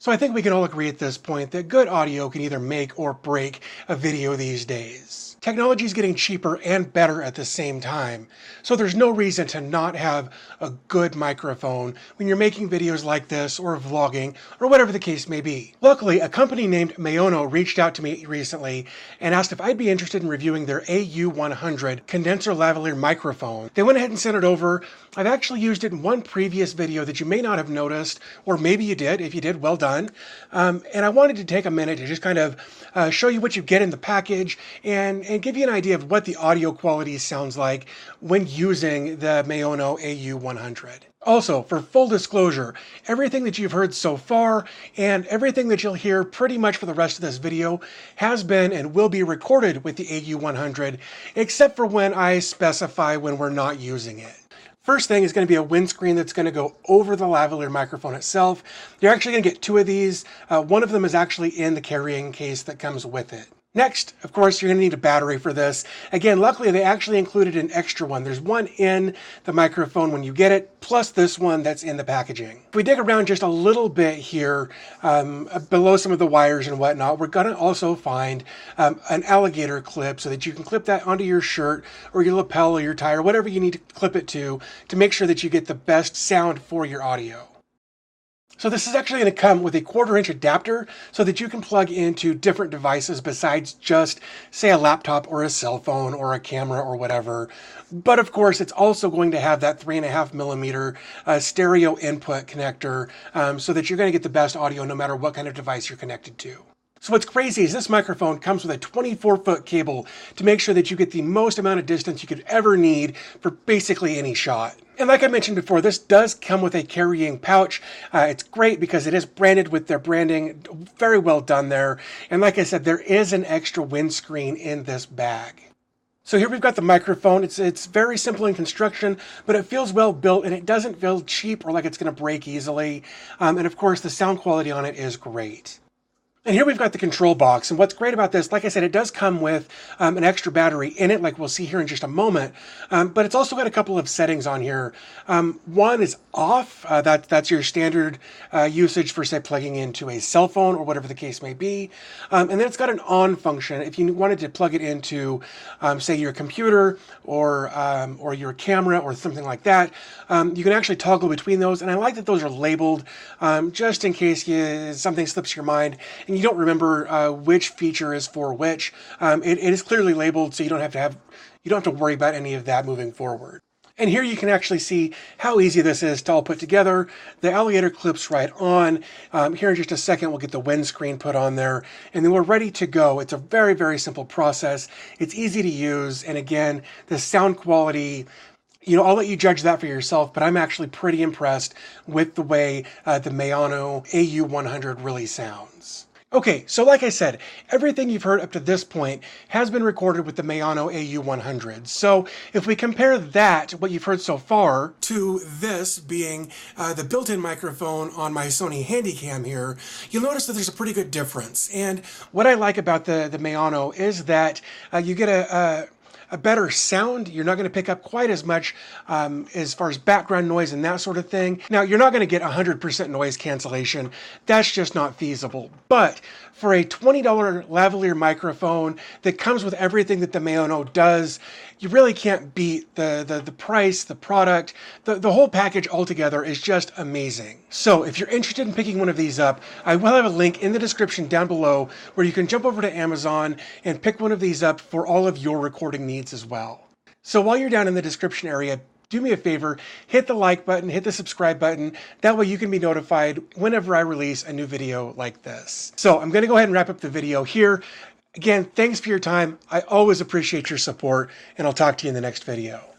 So I think we can all agree at this point that good audio can either make or break a video these days. Technology is getting cheaper and better at the same time, so there's no reason to not have a good microphone when you're making videos like this or vlogging or whatever the case may be. Luckily, a company named MAONO reached out to me recently and asked if I'd be interested in reviewing their AU100 condenser lavalier microphone. They went ahead and sent it over. I've actually used it in one previous video that you may not have noticed, or maybe you did. If you did, well done. And I wanted to take a minute to just kind of show you what you get in the package and give you an idea of what the audio quality sounds like when using the MAONO AU100. Also, for full disclosure, everything that you've heard so far and everything that you'll hear pretty much for the rest of this video has been and will be recorded with the AU100, except for when I specify when we're not using it. First thing is going to be a windscreen that's going to go over the lavalier microphone itself. You're actually going to get two of these. One of them is actually in the carrying case that comes with it. Next, of course, you're going to need a battery for this. Again, luckily they actually included an extra one. There's one in the microphone when you get it, plus this one that's in the packaging. If we dig around just a little bit here, below some of the wires and whatnot, we're going to also find an alligator clip so that you can clip that onto your shirt or your lapel or your tie or whatever you need to clip it to make sure that you get the best sound for your audio. So this is actually going to come with a 1/4-inch adapter so that you can plug into different devices besides just, say, a laptop or a cell phone or a camera or whatever. But of course, it's also going to have that 3.5mm stereo input connector so that you're going to get the best audio no matter what kind of device you're connected to. So what's crazy is this microphone comes with a 24-foot cable to make sure that you get the most amount of distance you could ever need for basically any shot. And like I mentioned before, this does come with a carrying pouch. It's great because it is branded with their branding. Very well done there. And like I said, there is an extra windscreen in this bag. So here we've got the microphone. It's very simple in construction, but it feels well built and it doesn't feel cheap or like it's going to break easily. And of course, the sound quality on it is great. And here we've got the control box, and what's great about this, like I said, it does come with an extra battery in it, like we'll see here in just a moment, but it's also got a couple of settings on here. One is off, that's your standard usage for, say, plugging into a cell phone or whatever the case may be, and then it's got an on function if you wanted to plug it into, say, your computer or your camera or something like that. You can actually toggle between those, and I like that those are labeled just in case something slips your mind and you don't remember which feature is for which. It is clearly labeled, so you don't have to worry about any of that moving forward. And here you can actually see how easy this is to all put together. The alligator clips right on. Here in just a second, we'll get the windscreen put on there, and then we're ready to go. It's a very, very simple process. It's easy to use, and again, the sound quality, I'll let you judge that for yourself, but I'm actually pretty impressed with the way the MAONO AU100 really sounds. Okay, so like I said, everything you've heard up to this point has been recorded with the MAONO AU100. So if we compare that, what you've heard so far, to this being the built-in microphone on my Sony Handycam here, you'll notice that there's a pretty good difference. And what I like about the MAONO is that you get a better sound. You're not going to pick up quite as much as far as background noise and that sort of thing. Now, you're not going to get 100% noise cancellation. That's just not feasible. But for a $20 lavalier microphone that comes with everything that the MAONO does, you really can't beat the price, the product, the whole package altogether is just amazing. So if you're interested in picking one of these up, I will have a link in the description down below where you can jump over to Amazon and pick one of these up for all of your recording needs as well. So while you're down in the description area, do me a favor, hit the like button, hit the subscribe button. That way you can be notified whenever I release a new video like this. So I'm going to go ahead and wrap up the video here. Again, thanks for your time. I always appreciate your support, and I'll talk to you in the next video.